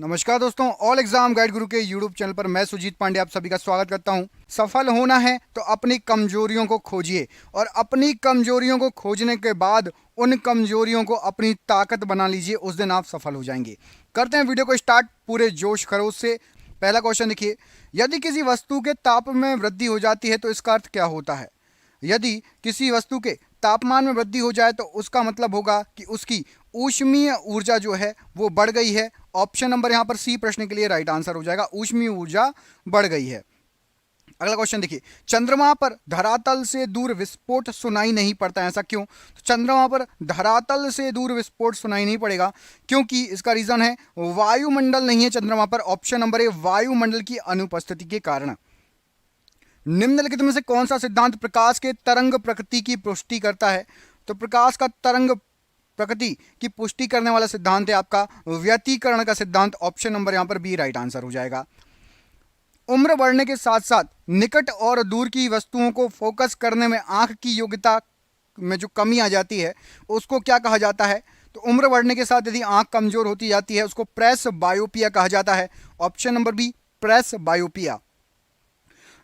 नमस्कार दोस्तों, all exam guide गुरु के यूट्यूब चैनल पर मैं सुजीत पांडे आप सभी का स्वागत करता हूं। सफल होना है तो अपनी कमजोरियों को खोजिए और अपनी कमजोरियों को खोजने के बाद उन कमजोरियों को अपनी ताकत बना लीजिए, उस दिन आप सफल हो जाएंगे। करते हैं वीडियो को स्टार्ट पूरे जोश खरोश से। पहला क्वेश्चन देखिए, यदि किसी वस्तु के ताप में वृद्धि हो जाती है तो इसका अर्थ क्या होता है। यदि किसी वस्तु के तापमान में वृद्धि हो जाए तो उसका मतलब होगा कि उसकी ऊष्मीय ऊर्जा जो है वो बढ़ गई है। ऑप्शन नंबर यहाँ पर सी प्रश्न के लिए राइट आंसर हो जाएगा, ऊष्मीय ऊर्जा बढ़ गई है। अगला क्वेश्चन देखिए, चंद्रमा पर धरातल से दूर विस्फोट सुनाई नहीं पड़ता, ऐसा क्यों। तो चंद्रमा पर धरातल से दूर विस्फोट सुनाई नहीं पड़ेगा क्योंकि इसका रीजन है वायुमंडल नहीं है चंद्रमा पर। ऑप्शन नंबर ए, वायुमंडल की अनुपस्थिति के कारण। निम्नलिखित में से कौन सा सिद्धांत प्रकाश के तरंग प्रकृति की पुष्टि करता है। तो प्रकाश का तरंग प्रकृति की पुष्टि करने वाला सिद्धांत है आपका व्यतिकरण का सिद्धांत। ऑप्शन नंबर यहां पर बी राइट आंसर हो जाएगा। उम्र बढ़ने के साथ साथ निकट और दूर की वस्तुओं को फोकस करने में आंख की योग्यता में जो कमी आ जाती है उसको क्या कहा जाता है। तो उम्र बढ़ने के साथ यदि आंख कमजोर होती जाती है उसको प्रेस बायोपिया कहा जाता है। ऑप्शन नंबर बी प्रेस बायोपिया।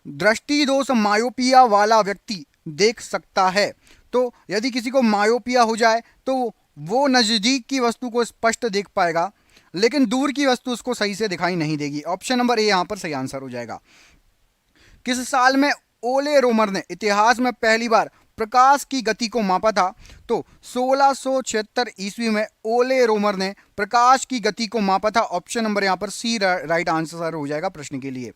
दृष्टि दोष मायोपिया वाला व्यक्ति देख सकता है। तो यदि किसी को मायोपिया हो जाए तो वो नजदीक की वस्तु को स्पष्ट देख पाएगा लेकिन दूर की वस्तु उसको सही से दिखाई नहीं देगी। ऑप्शन नंबर ए यहां पर सही आंसर हो जाएगा। किस साल में ओले रोमर ने इतिहास में पहली बार प्रकाश की गति को मापा था। तो 1676 ईस्वी में ओले रोमर ने प्रकाश की गति को मापा था। ऑप्शन नंबर यहां पर सी राइट आंसर हो जाएगा प्रश्न के लिए।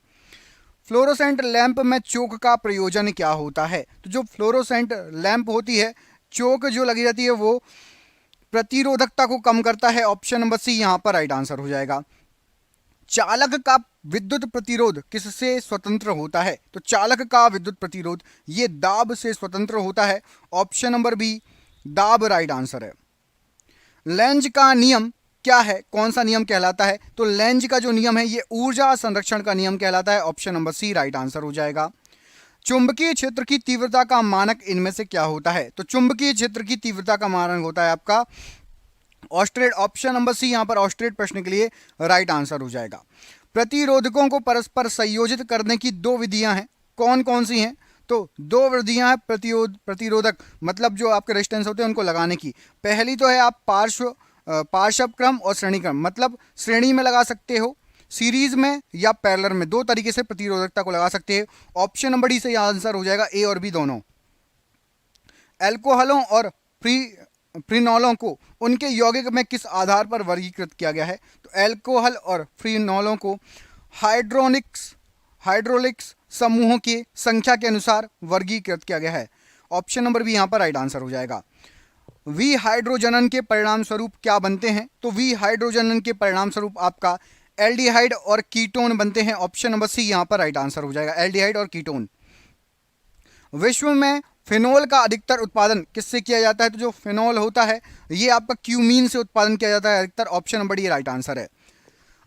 फ्लोरोसेंट लैंप में चोक का प्रयोजन क्या होता है। तो जो फ्लोरोसेंट लैंप होती है, चोक जो लगी जाती है वो प्रतिरोधकता को कम करता है। ऑप्शन नंबर सी यहां पर राइट आंसर हो जाएगा। चालक का विद्युत प्रतिरोध किससे स्वतंत्र होता है। तो चालक का विद्युत प्रतिरोध ये दाब से स्वतंत्र होता है। ऑप्शन नंबर बी दाब राइट आंसर है। लेंज का नियम क्या है, कौन सा नियम कहलाता है। तो लेंज का जो नियम है ये ऊर्जा संरक्षण का नियम कहलाता है। Option number C right answer हो जाएगा। चुंबकीय क्षेत्र की तीव्रता का मानक इनमें से क्या होता है। तो चुंबकीय क्षेत्र की तीव्रता का मानक होता है आपका ऑस्ट्रेट। ऑप्शन नंबर सी यहां पर ऑस्ट्रेट प्रश्न के लिए राइट आंसर हो जाएगा। प्रतिरोधकों को परस्पर संयोजित करने की दो विधियां हैं, कौन कौन सी हैं। तो दो विधियां हैं प्रतिरोधक मतलब जो आपके रेजिस्टेंस होते हैं उनको लगाने की। पहली तो है आप पार्श्व क्रम और श्रेणी क्रम, मतलब श्रेणी में लगा सकते हो, सीरीज में या पैरेलल में, दो तरीके से प्रतिरोधकता को लगा सकते हैं। ऑप्शन नंबर डी से आंसर हो जाएगा, ए और बी दोनों। एल्कोहलों और फ्रीनॉलों को उनके यौगिक में किस आधार पर वर्गीकृत किया गया है। तो एल्कोहल और फ्रीनॉलों को हाइड्रोलिक्स समूहों की संख्या के अनुसार वर्गीकृत किया गया है। ऑप्शन नंबर बी यहां पर राइट आंसर हो जाएगा। वी हाइड्रोजनन के परिणाम स्वरूप क्या बनते हैं। तो वी हाइड्रोजनन के परिणाम स्वरूप आपका एल्डिहाइड और कीटोन बनते हैं। ऑप्शन नंबर सी यहां पर राइट आंसर हो जाएगा, एल्डिहाइड और कीटोन। विश्व में फिनोल का अधिकतर उत्पादन किससे किया जाता है। तो जो फिनोल होता है ये आपका क्यूमीन से उत्पादन किया जाता है अधिकतर। Option number D right answer है।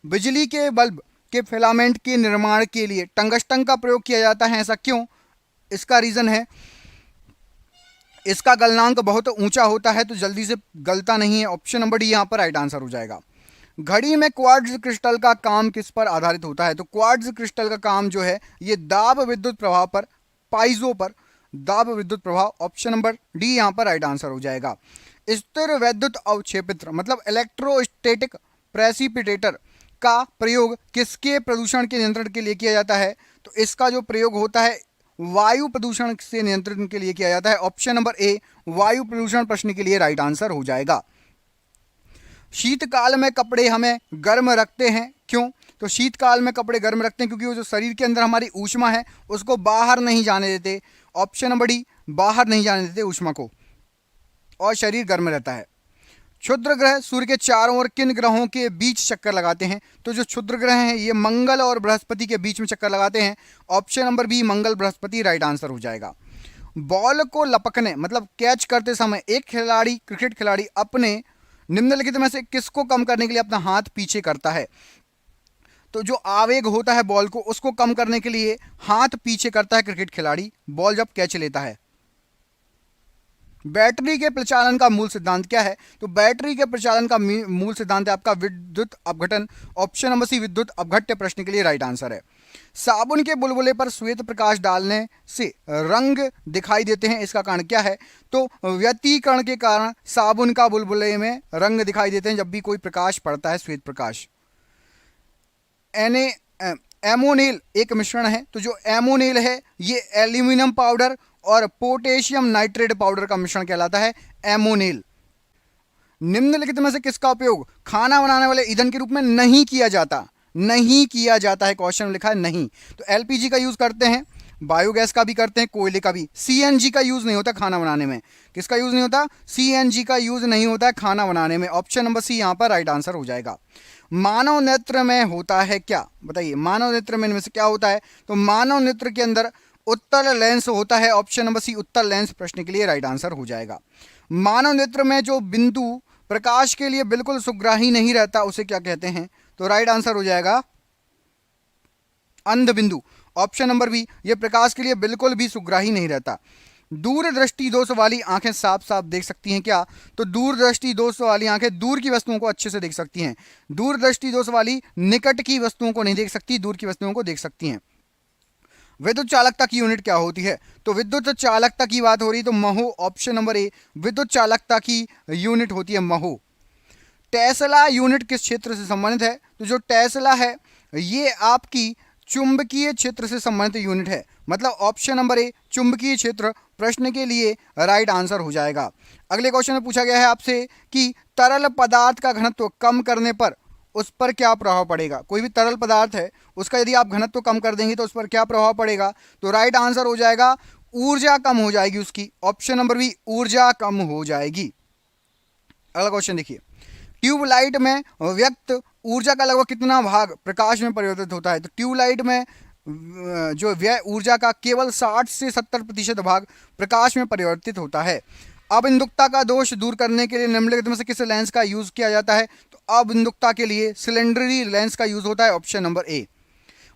बिजली के बल्ब के फिलामेंट के निर्माण के लिए टंगस्टन का प्रयोग किया जाता है, ऐसा क्यों। इसका रीजन है इसका गलनांक बहुत ऊंचा होता है तो जल्दी से गलता नहीं है। ऑप्शन नंबर डी यहां पर राइट आंसर हो जाएगा। घड़ी में क्वार्ट्ज क्रिस्टल का काम किस पर आधारित होता है। तो क्वार्ट्ज क्रिस्टल का काम जो है ये दाब विद्युत प्रभाव पर, पाइजो पर दाब विद्युत प्रभाव। ऑप्शन नंबर डी यहां पर राइट आंसर हो जाएगा। स्थिर वैद्युत अवक्षेपित्र मतलब इलेक्ट्रोस्टैटिक प्रेसिपिटेटर का प्रयोग किसके प्रदूषण के नियंत्रण के लिए किया जाता है। तो इसका जो प्रयोग होता है वायु प्रदूषण से नियंत्रण के लिए किया जाता है। ऑप्शन नंबर ए वायु प्रदूषण प्रश्न के लिए राइट आंसर हो जाएगा। शीतकाल में कपड़े हमें गर्म रखते हैं, क्यों। तो शीतकाल में कपड़े गर्म रखते हैं क्योंकि वो जो शरीर के अंदर हमारी ऊष्मा है उसको बाहर नहीं जाने देते। ऑप्शन नंबर डी बाहर नहीं जाने देते ऊष्मा को और शरीर गर्म रहता है। क्षुद्र ग्रह सूर्य के चारों ओर किन ग्रहों के बीच चक्कर लगाते हैं। तो जो क्षुद्र ग्रह हैं ये मंगल और बृहस्पति के बीच में चक्कर लगाते हैं। ऑप्शन नंबर बी मंगल बृहस्पति राइट आंसर हो जाएगा। बॉल को लपकने मतलब कैच करते समय एक खिलाड़ी, क्रिकेट खिलाड़ी अपने निम्नलिखित में से किसको कम करने के लिए अपना हाथ पीछे करता है। तो जो आवेग होता है बॉल को उसको कम करने के लिए हाथ पीछे करता है क्रिकेट खिलाड़ी बॉल जब कैच लेता है। बैटरी के प्रचालन का मूल सिद्धांत क्या है? तो बैटरी के प्रचालन का मूल सिद्धांत है आपका विद्युत अपघटन। ऑप्शन नंबर सी विद्युत अपघट्य प्रश्न के लिए राइट आंसर है। साबुन के बुलबुले पर श्वेत प्रकाश डालने से रंग दिखाई देते हैं, इसका कारण क्या है? तो व्यतिकरण के कारण साबुन का बुलबुले में रंग दिखाई देते हैं जब भी कोई प्रकाश पड़ता है, श्वेत प्रकाश। एमोनेल एक मिश्रण है, तो जो एमोनेल है ये एल्यूमिनियम पाउडर और पोटेशियम नाइट्रेट पाउडर का मिश्रण कहलाता है एमोनेल। निम्नलिखित में से किसका उपयोग खाना बनाने वाले ईंधन के रूप में नहीं किया जाता? नहीं किया जाता है, क्वेश्चन लिखा है नहीं। तो एलपीजी का यूज करते हैं, बायोगैस का भी करते हैं, कोयले का भी। सीएनजी का यूज नहीं होता खाना बनाने में। किसका यूज नहीं होता? सीएनजी का यूज नहीं होता है खाना बनाने में। ऑप्शन नंबर सी यहां पर राइट आंसर हो जाएगा। मानव नेत्र में होता है क्या? बताइए, मानव नेत्र में इनमें से क्या होता है? तो मानव नेत्र के अंदर उत्तल लेंस होता है। ऑप्शन नंबर सी उत्तल लेंस प्रश्न के लिए राइट आंसर हो जाएगा। मानव नेत्र में जो बिंदु प्रकाश के लिए बिल्कुल सुग्राही नहीं रहता उसे क्या कहते हैं? तो राइट आंसर हो जाएगा अंध बिंदु। ऑप्शन नंबर बी, ये प्रकाश के लिए बिल्कुल भी सुग्राही नहीं रहता। दूरदृष्टि दोष वाली आंखें साफ साफ देख सकती हैं क्या? तो दूरदृष्टि दोष वाली आंखें दूर की वस्तुओं को अच्छे से देख सकती हैं। दूरदृष्टि दोष वाली निकट की वस्तुओं को नहीं देख सकती, दूर की वस्तुओं को देख सकती हैं। विद्युत चालकता की यूनिट क्या होती है? तो विद्युत चालकता की बात हो रही तो महो। ऑप्शन नंबर ए, विद्युत चालकता की यूनिट होती है महो। टेस्ला यूनिट किस क्षेत्र से संबंधित है? तो जो टेस्ला है ये आपकी चुंबकीय क्षेत्र से संबंधित यूनिट है। मतलब ऑप्शन नंबर ए चुंबकीय क्षेत्र प्रश्न के लिए राइट आंसर हो जाएगा। अगले क्वेश्चन में पूछा गया है आपसे कि तरल पदार्थ का घनत्व कम करने पर उस पर क्या प्रभाव पड़ेगा? कोई भी तरल पदार्थ है उसका यदि आप घनत्व कम कर देंगे तो उस पर क्या प्रभाव पड़ेगा? तो राइट आंसर हो जाएगा ऊर्जा कम हो जाएगी उसकी। ऑप्शन नंबर बी ऊर्जा कम हो जाएगी। अगला क्वेश्चन देखिए, ट्यूबलाइट में व्यक्त ऊर्जा का लगभग कितना भाग प्रकाश में परिवर्तित होता है? तो ट्यूबलाइट में जो व्यय ऊर्जा का केवल 60 से 70% भाग प्रकाश में परिवर्तित होता है। अबिंदुकता का दोष दूर करने के लिए निम्नलिखित में से किस लेंस का यूज किया जाता है? तो अबिंदुकता के लिए सिलेंडरी लेंस का यूज होता है। ऑप्शन नंबर ए।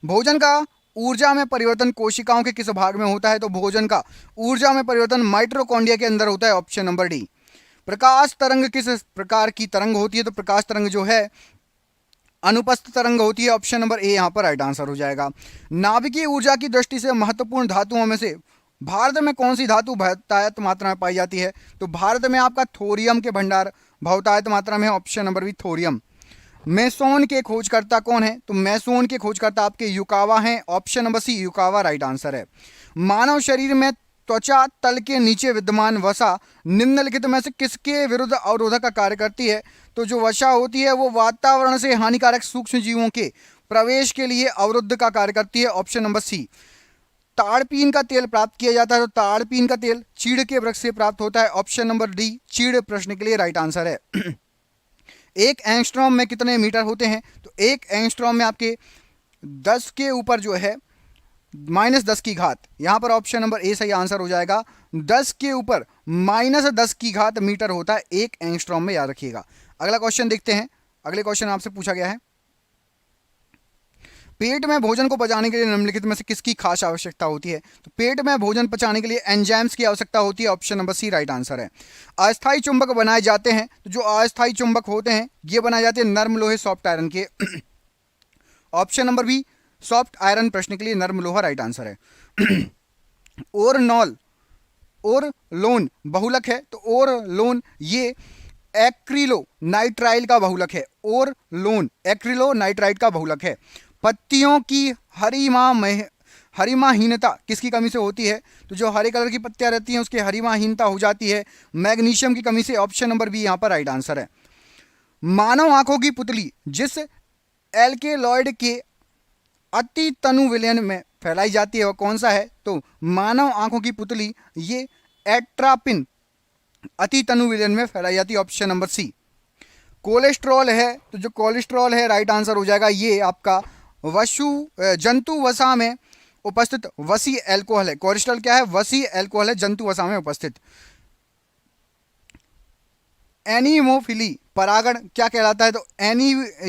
भोजन का ऊर्जा में परिवर्तन कोशिकाओं के किस भाग में होता है? तो भोजन का ऊर्जा में परिवर्तन माइटोकॉन्ड्रिया के अंदर होता है। Option number D. प्रकाश तरंग किस प्रकार की तरंग होती है? तो प्रकाश तरंग जो है अनुपस्थित तरंग होती है। ऑप्शन नंबर ए यहां पर राइट आंसर हो जाएगा। नाभिकीय ऊर्जा की दृष्टि से महत्वपूर्ण धातुओं में से भारत में कौन सी धातु बहुतायत मात्रा में पाई जाती है? तो भारत में आपका थोरियम के भंडार बहुतायत मात्रा में है। Option number B thorium. Meson के खोजकर्ता कौन है? तो मेसोन के खोजकर्ता आपके युकावा हैं। Option number C Yukawa right answer है। मानव शरीर में त्वचा तल के नीचे विद्यमान वसा निम्नलिखित में से किसके विरुद्ध अवरोधक का कार्य करती है? तो जो वसा होती है वो वातावरण से हानिकारक सूक्ष्म जीवों के प्रवेश के लिए अवरुद्ध का कार्य करती है। ऑप्शन नंबर सी। ताड़पीन का तेल प्राप्त किया जाता है, तो ताड़पीन का तेल चीड़ के वृक्ष से प्राप्त होता है। ऑप्शन नंबर डी चीड़ प्रश्न के लिए राइट आंसर है। एक एंगस्ट्रॉम में कितने मीटर होते हैं? तो एक एंगस्ट्रॉम में आपके 10 के ऊपर जो है -10 की घात, यहां पर ऑप्शन नंबर ए सही आंसर हो जाएगा। 10 के ऊपर -10 की घात मीटर होता है एक एंगस्ट्रॉम में, याद रखिएगा। अगला क्वेश्चन देखते हैं। अगले क्वेश्चन आपसे पूछा गया है, पेट में भोजन को पचाने के लिए निम्नलिखित में से किसकी खास आवश्यकता होती है? तो पेट में भोजन पचाने के लिए एंजाइम्स की आवश्यकता होती है। Option number C right answer है। अस्थायी चुंबक बनाए जाते हैं, तो जो अस्थायी चुंबक होते हैं ये बनाए जाते हैं नर्म लोहे सॉफ्ट आयरन के। Option number B soft iron प्रश्न के लिए नर्म लोहा राइट आंसर है। ओरनॉल और लोन बहुलक है, तो और लोन ये एक्रिलो नाइट्राइल का बहुलक है। और लोन एक्रिलो नाइट्राइल का बहुलक है। पत्तियों की हरिमाहीनता किसकी कमी से होती है? तो जो हरे कलर की पत्तियां रहती हैं उसकी हरिमाहीनता हो जाती है मैग्नीशियम की कमी से। ऑप्शन नंबर बी यहां पर राइट आंसर है। मानव आंखों की पुतली जिस एल्केलॉइड के अति तनु विलयन में फैलाई जाती है वह कौन सा है? तो मानव आंखों की पुतली ये एट्रापिन अति तनु विलयन में फैलाई जाती है। ऑप्शन नंबर सी। कोलेस्ट्रॉल है, तो जो कोलेस्ट्रॉल है राइट आंसर हो जाएगा ये आपका जंतु वसा में उपस्थित वसी एल्कोहल है। कोलेस्ट्रॉल क्या है? वसी एल्कोहल है, जंतु वसा में उपस्थित। एनीमोफिली परागण क्या कहलाता है? तो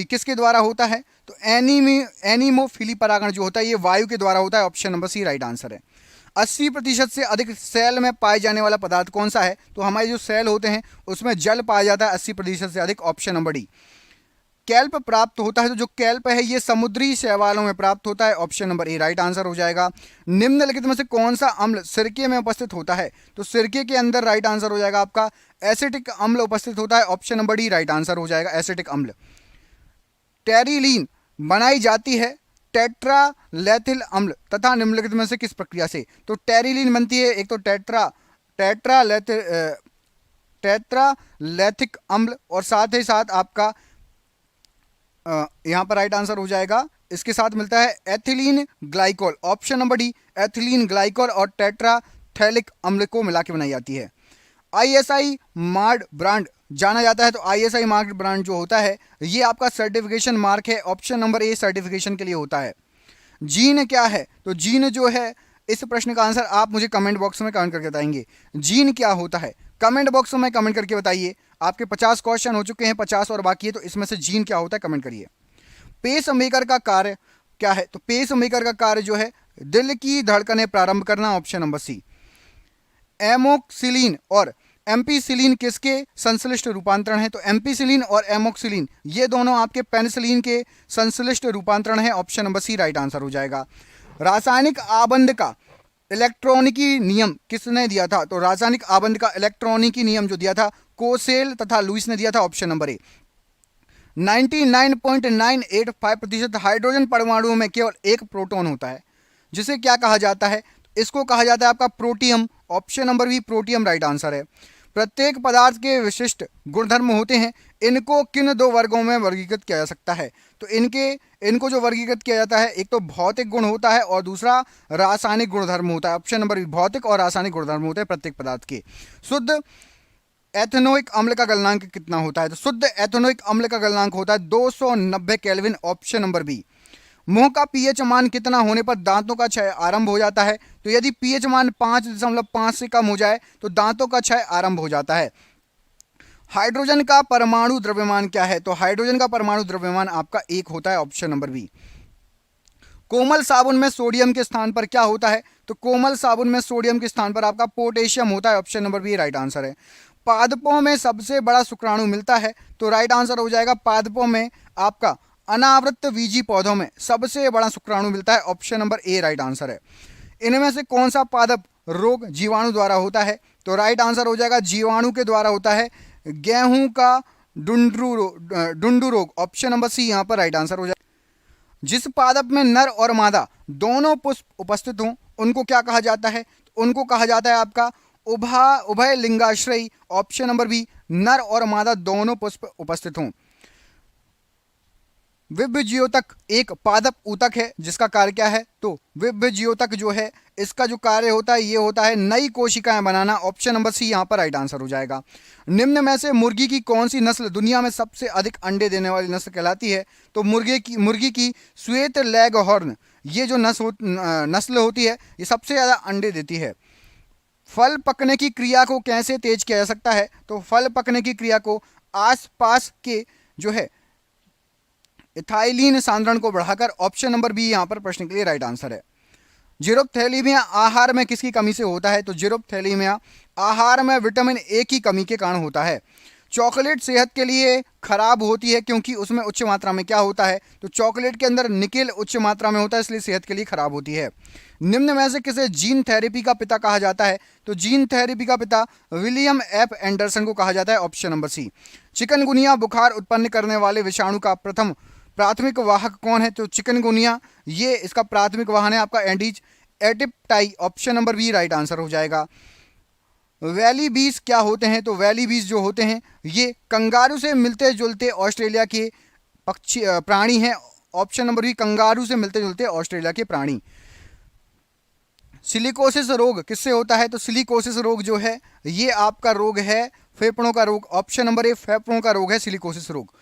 किसके द्वारा होता है? तो एनीमोफिली परागण जो होता है ये वायु के द्वारा होता है। Option number C right answer है। 80% से अधिक सेल में पाए जाने वाला पदार्थ कौन सा है? तो हमारे जो सेल होते हैं उसमें जल पाया जाता है 80% से अधिक, ऑप्शन नंबर डी। कैल्प प्राप्त होता है, तो जो कैल्प है ये समुद्री शैवालों में प्राप्त होता है, ऑप्शन नंबर ए राइट आंसर हो जाएगा। निम्नलिखित में से कौन सा अम्ल सिरके में उपस्थित होता है? तो सिरके के अंदर राइट आंसर हो जाएगा आपका एसिटिक अम्ल उपस्थित होता है, option number D right answer हो जाएगा, एसिटिक अम्ल। टेरिलीन बनाई जाती है टेट्रालेथिल अम्ल तथा निम्नलिखित में से किस प्रक्रिया से? तो टेरिलीन बनती है एक तो टेट्रालेथिक अम्ल और साथ ही साथ आपका यहाँ पर राइट आंसर हो जाएगा, इसके साथ मिलता है ethylene glycol, option number D ethylene glycol और टेट्राथैलिक अम्ल को मिला के बनाई जाती है। आईएसआई मार्क ब्रांड जाना जाता है, तो आईएसआई मार्क ब्रांड जो होता है ये आपका सर्टिफिकेशन मार्क है, ऑप्शन नंबर ए सर्टिफिकेशन के लिए होता है। जीन क्या है? तो जीन जो है, इस प्रश्न का आंसर आप मुझे कमेंट बॉक्स में कमेंट करके बताएंगे, जीन क्या होता है कमेंट बॉक्स में कमेंट करके बताइए। आपके 50 क्वेश्चन हो चुके हैं, 50 और बाकी है, तो इसमें से जीन क्या होता है कमेंट करिए। पेस मेकर का कार्य क्या है? तो पेस मेकर का कार्य जो है दिल की धड़कनें प्रारंभ करना, ऑप्शन नंबर सी। एमोक्सिलिन और एम्पीसिलिन किसके संश्लिष्ट रूपांतरण है? तो एम्पीसिलिन और एमोक्सिलिन ये दोनों आपके पेनिसिलिन के संश्लिष्ट रूपांतरण है, option number C right answer हो जाएगा। रासायनिक आबंध का इलेक्ट्रॉनिकी नियम किसने दिया था? तो रासायनिक आबंध का इलेक्ट्रॉनिकी नियम जो दिया था कोसेल तथा लुइस ने दिया था, ऑप्शन नंबर ए। 99.985% हाइड्रोजन परमाणुओं में केवल एक प्रोटॉन होता है, जिसे क्या कहा जाता है? इसको कहा जाता है आपका protium, option number B protium right answer है। प्रत्येक पदार्थ के विशिष्ट गुणधर्म होते हैं, इनको किन दो वर्गों में वर्गीकृत किया जा सकता है? तो इनको जो वर्गीकृत किया जाता है, एक तो भौतिक गुण होता है और दूसरा रासायनिक गुणधर्म होता है, ऑप्शन नंबर बी भौतिक और रासायनिक गुणधर्म होते हैं प्रत्येक पदार्थ के। शुद्ध एथेनोइक अम्ल का गलनांक कितना होता है? तो शुद्ध एथेनोइक अम्ल का गलनांक होता है 290 केल्विन, ऑप्शन नंबर बी। मुंह का पीएच मान कितना होने पर दांतों का क्षय आरंभ हो जाता है? तो यदि पीएच मान 5.5 से कम हो जाए तो दांतों का क्षय आरंभ हो जाता है। हाइड्रोजन का परमाणु द्रव्यमान क्या है? तो हाइड्रोजन का परमाणु द्रव्यमान आपका 1 होता है, ऑप्शन नंबर बी। कोमल साबुन में सोडियम के स्थान पर क्या होता है? तो कोमल साबुन में सोडियम के स्थान पर आपका पोटेशियम होता है, option number B right answer है। पादपों में सबसे बड़ा शुक्राणु मिलता है, तो राइट आंसर हो जाएगा पादपों में आपका अनावृत बीजी पौधों में सबसे बड़ा शुक्राणु मिलता है, ऑप्शन नंबर ए राइट आंसर है। इनमें से कौन सा पादप रोग जीवाणु द्वारा होता है? तो राइट आंसर हो जाएगा जीवाणु के द्वारा होता है गेहूं का डुंडू रोग, ऑप्शन नंबर सी यहाँ पर राइट आंसर हो जाएगा। जिस पादप में नर और मादा दोनों पुष्प उपस्थित हों उनको क्या कहा जाता है? उनको कहा जाता है आपका उभय लिंगाश्रयी, ऑप्शन नंबर बी नर और मादा दोनों पुष्प उपस्थित हों। विभज्योतक एक पादप ऊतक है जिसका कार्य क्या है? तो विभज्योतक जो है इसका जो कार्य होता है ये होता है नई कोशिकाएं बनाना, ऑप्शन नंबर सी यहाँ पर राइट आंसर हो जाएगा। निम्न में से मुर्गी की कौन सी नस्ल दुनिया में सबसे अधिक अंडे देने वाली नस्ल कहलाती है? तो मुर्गी की श्वेत लेग हॉर्न ये जो नस्ल होती है ये सबसे ज़्यादा अंडे देती है। फल पकने की क्रिया को कैसे तेज किया जा सकता है? तो फल पकने की क्रिया को आसपास के जो है इथाइलिन सांद्रण को बढ़ाकर, ऑप्शन नंबर बी यहाँ पर प्रश्न के लिए राइट आंसर है। जीरोपथैलेमिया आहार में किसकी कमी से होता है? तो जीरोपथैलेमिया आहार में विटामिन ए की कमी के कारण होता है। चॉकलेट सेहत के लिए खराब होती है क्योंकि उसमें उच्च मात्रा में क्या होता है? तो चॉकलेट के अंदर निकेल उच्च मात्रा में होता है, इसलिए सेहत के लिए खराब होती है। निम्न में से किसे जीन थेरेपी का पिता कहा जाता है? तो जीन थेरेपी का पिता विलियम एफ एंडरसन को कहा जाता है, ऑप्शन नंबर सी। चिकनगुनिया बुखार उत्पन्न करने वाले विषाणु का प्राथमिक वाहक कौन है? तो चिकनगुनिया ये इसका प्राथमिक वाहन है आपका एंडीज एटिप्टाई, option number B right answer हो जाएगा। वैली बीज क्या होते हैं? तो वैली बीज जो होते हैं ये कंगारू से मिलते जुलते ऑस्ट्रेलिया के पक्षी प्राणी हैं, ऑप्शन नंबर बी कंगारू से मिलते जुलते ऑस्ट्रेलिया के प्राणी। सिलिकोसिस रोग किससे होता है? तो सिलिकोसिस रोग जो है ये आपका रोग है फेफड़ों का रोग, ऑप्शन नंबर ए फेफड़ों का रोग है सिलिकोसिस रोग।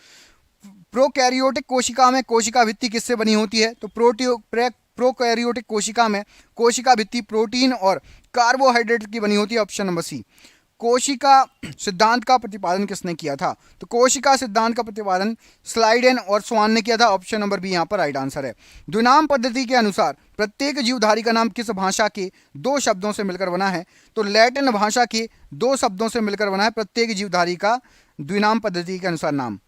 प्रोकैरियोटिक कोशिका में कोशिका भित्ति किससे बनी होती है? तो प्रोकैरियोटिक कोशिका में कोशिका भित्ति प्रोटीन और कार्बोहाइड्रेट की बनी होती है, ऑप्शन नंबर सी। कोशिका सिद्धांत का प्रतिपादन किसने किया था? तो कोशिका सिद्धांत का प्रतिपादन स्लाइडेन और स्वान ने किया था। ऑप्शन नंबर बी यहाँ पर राइट आंसर है। द्विनाम पद्धति के अनुसार प्रत्येक जीवधारी का नाम किस भाषा के दो शब्दों से मिलकर बना है? तो लैटिन भाषा के दो शब्दों से मिलकर बना है प्रत्येक जीवधारी का द्विनाम पद्धति के अनुसार नाम।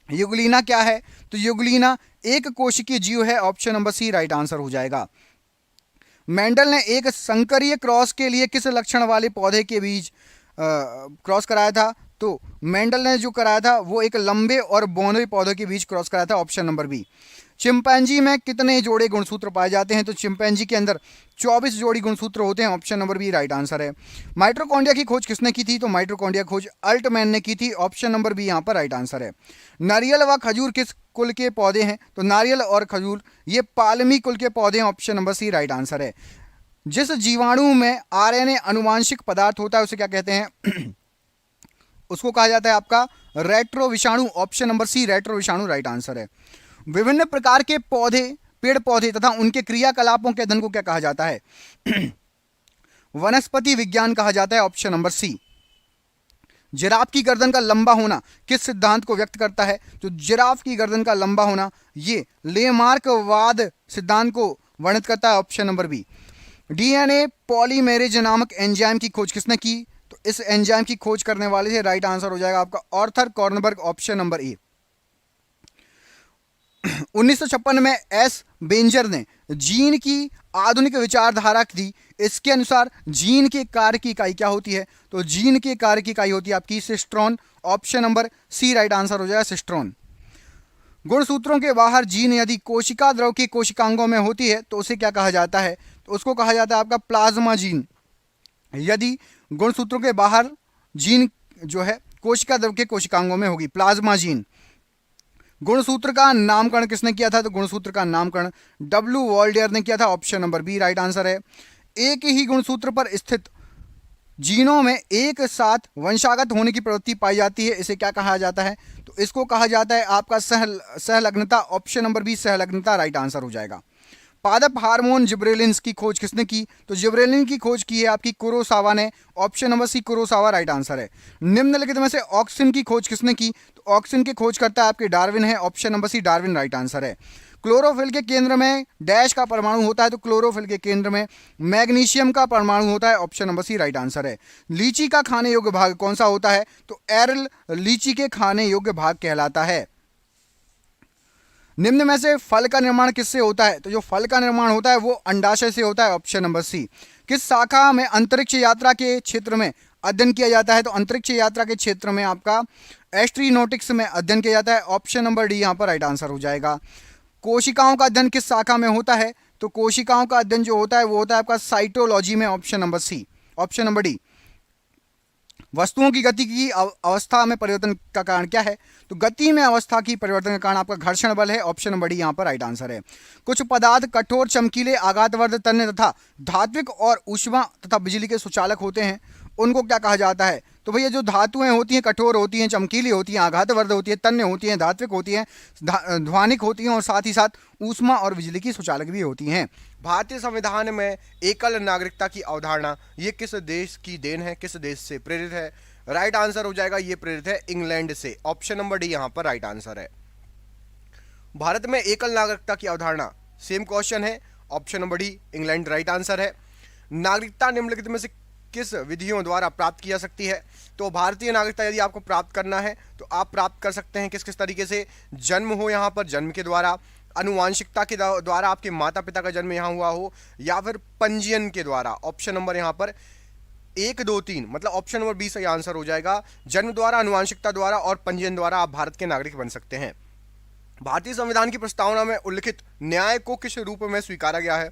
युगलीना क्या है? तो युगलीना एक कोशिकीय जीव है। Option number C right answer हो जाएगा। मेंडल ने एक संकरीय क्रॉस के लिए किस लक्षण वाले पौधे के बीच क्रॉस कराया था? तो मेंडल ने जो कराया था वो एक लंबे और बौने पौधे के बीच क्रॉस कराया था। Option number B. चिंपैंजी में कितने जोड़े गुणसूत्र पाए जाते हैं? तो चिंपैंजी के अंदर 24 जोड़ी गुणसूत्र होते हैं। Option number B right answer है। माइटोकॉन्ड्रिया की खोज किसने की थी? तो माइटोकॉन्ड्रिया खोज अल्टमैन ने की थी। ऑप्शन नंबर बी यहाँ पर राइट आंसर है। नारियल व खजूर किस कुल के पौधे हैं? तो नारियल और खजूर ये पालमी कुल के पौधे हैं। Option number C right answer है। जिस जीवाणु में आरएनए अनुवांशिक पदार्थ होता है उसे क्या कहते हैं? उसको कहा जाता है आपका रेट्रो विषाणु। ऑप्शन नंबर सी रेट्रो विषाणु राइट आंसर है। विभिन्न प्रकार के पौधे, पेड़ पौधे तथा उनके क्रियाकलापों के अध्ययन को क्या कहा जाता है? वनस्पति विज्ञान कहा जाता है। ऑप्शन नंबर सी। जिराफ की गर्दन का लंबा होना किस सिद्धांत को व्यक्त करता है? तो जिराफ की गर्दन का लंबा होना ये लेमार्कवाद सिद्धांत को वर्णित करता है। Option number B. DNA polymerase नामक एंजाइम की खोज किसने की? तो इस एंजाइम की खोज करने वाले से राइट आंसर हो जाएगा आपका Arthur Kornberg. Option number A. 1956 में एस बेंजर ने जीन की आधुनिक विचारधारा दी। इसके अनुसार जीन के कार्य की इकाई क्या होती है? तो जीन के कार्य की इकाई होती है आपकी cistron. Option number C right answer हो जाएगा सिस्ट्रॉन। गुणसूत्रों के बाहर जीन यदि कोशिका द्रव के कोशिकांगों में होती है तो उसे क्या कहा जाता है? तो उसको कहा जाता है आपका प्लाज्मा जीन। यदि गुणसूत्रों के बाहर जीन जो है कोशिका द्रव के कोशिकांगों में होगी, प्लाज्मा जीन। गुणसूत्र का नामकरण किसने किया था? तो गुणसूत्र का नामकरण डब्ल्यू वॉल्डियर ने किया था। Option number B right answer है। एक ही गुणसूत्र पर स्थित जीनों में एक साथ वंशागत होने की प्रवृत्ति पाई जाती है, इसे क्या कहा जाता है? तो इसको कहा जाता है आपका सहलग्नता। ऑप्शन नंबर बी सहलग्नता राइट आंसर हो जाएगा। पादप हार्मोन जिब्रेलिन्स की खोज किसने की? तो जिब्रेलिन की खोज की है आपकी कुरोसावा ने। Option number C Kurosawa right answer है। निम्नलिखित में से ऑक्सिन की खोज किसने की? तो ऑक्सिन की खोज करता है आपके डार्विन है। Option number C Darwin right answer है। क्लोरोफिल के केंद्र में डैश का परमाणु होता है, तो क्लोरोफिल के केंद्र में मैग्नीशियम का परमाणु होता है। Option number C right answer है। लीची का खाने योग्य भाग कौन सा होता है? तो एरल लीची के खाने योग्य भाग कहलाता है। निम्न में से फल का निर्माण किससे होता है? तो जो फल का निर्माण होता है वो अंडाशय से होता है। Option number C. किस शाखा में अंतरिक्ष यात्रा के क्षेत्र में अध्ययन किया जाता है? तो अंतरिक्ष यात्रा के क्षेत्र में आपका एस्ट्रोनॉटिक्स में अध्ययन किया जाता है। ऑप्शन नंबर डी यहाँ पर राइट आंसर हो जाएगा। कोशिकाओं का अध्ययन किस शाखा में होता है? तो कोशिकाओं का अध्ययन जो होता है वो होता है आपका साइटोलॉजी में। Option number C. Option number D. वस्तुओं की गति की अवस्था में परिवर्तन का कारण क्या है? तो गति में अवस्था की परिवर्तन का कारण आपका घर्षण बल है। ऑप्शन नंबर डी यहाँ पर राइट आंसर है। कुछ पदार्थ कठोर, चमकीले, आघातवर्ध, तन्य तथा धात्विक और ऊष्मा तथा बिजली के सुचालक होते हैं, उनको क्या कहा जाता है? तो भैया जो धातुएं होती हैं कठोर होती हैं, चमकीली होती हैं, आघातवर्ध होती है, तन्य होती हैं, धात्विक होती हैं, ध्वनिक होती हैं और साथ ही साथ ऊष्मा और बिजली की सुचालक भी होती हैं। भारतीय संविधान में एकल नागरिकता की अवधारणा ये किस देश की देन है, किस देश से प्रेरित है? राइट आंसर हो जाएगा ये प्रेरित है इंग्लैंड से। ऑप्शन नंबर डी यहाँ पर राइट आंसर है। भारत में एकल नागरिकता की अवधारणा सेम क्वेश्चन है। Option number D England right answer है। नागरिकता निम्नलिखित में से किस विधियों द्वारा प्राप्त की जा सकती है? तो भारतीय नागरिकता यदि आपको प्राप्त करना है तो आप प्राप्त कर सकते हैं किस किस तरीके से? जन्म हो यहाँ पर, जन्म के द्वारा, अनुवांशिकता के द्वारा आपके माता पिता का जन्म यहाँ हुआ हो, या फिर पंजीयन के द्वारा। ऑप्शन नंबर यहाँ पर 1, 2, 3 मतलब ऑप्शन नंबर बी सही आंसर हो जाएगा। जन्म द्वारा, अनुवांशिकता द्वारा और पंजीयन द्वारा आप भारत के नागरिक बन सकते हैं। भारतीय संविधान की प्रस्तावना में उल्लिखित न्याय को किस रूप में स्वीकारा गया है?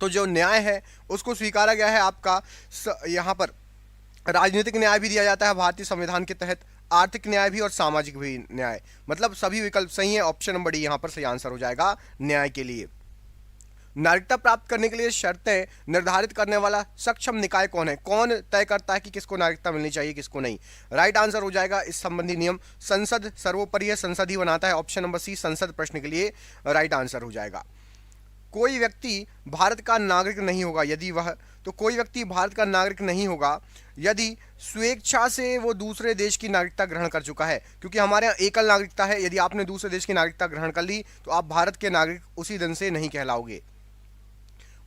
तो जो न्याय है उसको स्वीकारा गया है आपका यहाँ पर राजनीतिक न्याय भी दिया जाता है भारतीय संविधान के तहत, आर्थिक न्याय भी और सामाजिक भी न्याय, मतलब सभी विकल्प सही है। ऑप्शन नंबर डी यहाँ पर सही आंसर हो जाएगा न्याय के लिए। नागरिकता प्राप्त करने के लिए शर्तें निर्धारित करने वाला सक्षम निकाय कौन है? कौन तय करता है कि किसको नागरिकता मिलनी चाहिए, किसको नहीं? राइट आंसर हो जाएगा इस संबंधी नियम संसद, सर्वोपरि संसद ही बनाता है। ऑप्शन नंबर सी संसद प्रश्न के लिए राइट आंसर हो जाएगा। कोई व्यक्ति भारत का नागरिक नहीं होगा यदि वह, तो कोई व्यक्ति भारत का नागरिक नहीं होगा यदि स्वेच्छा से वो दूसरे देश की नागरिकता ग्रहण कर चुका है, क्योंकि हमारे यहाँ एकल नागरिकता है। यदि आपने दूसरे देश की नागरिकता ग्रहण कर ली तो आप भारत के नागरिक उसी दिन से नहीं कहलाओगे।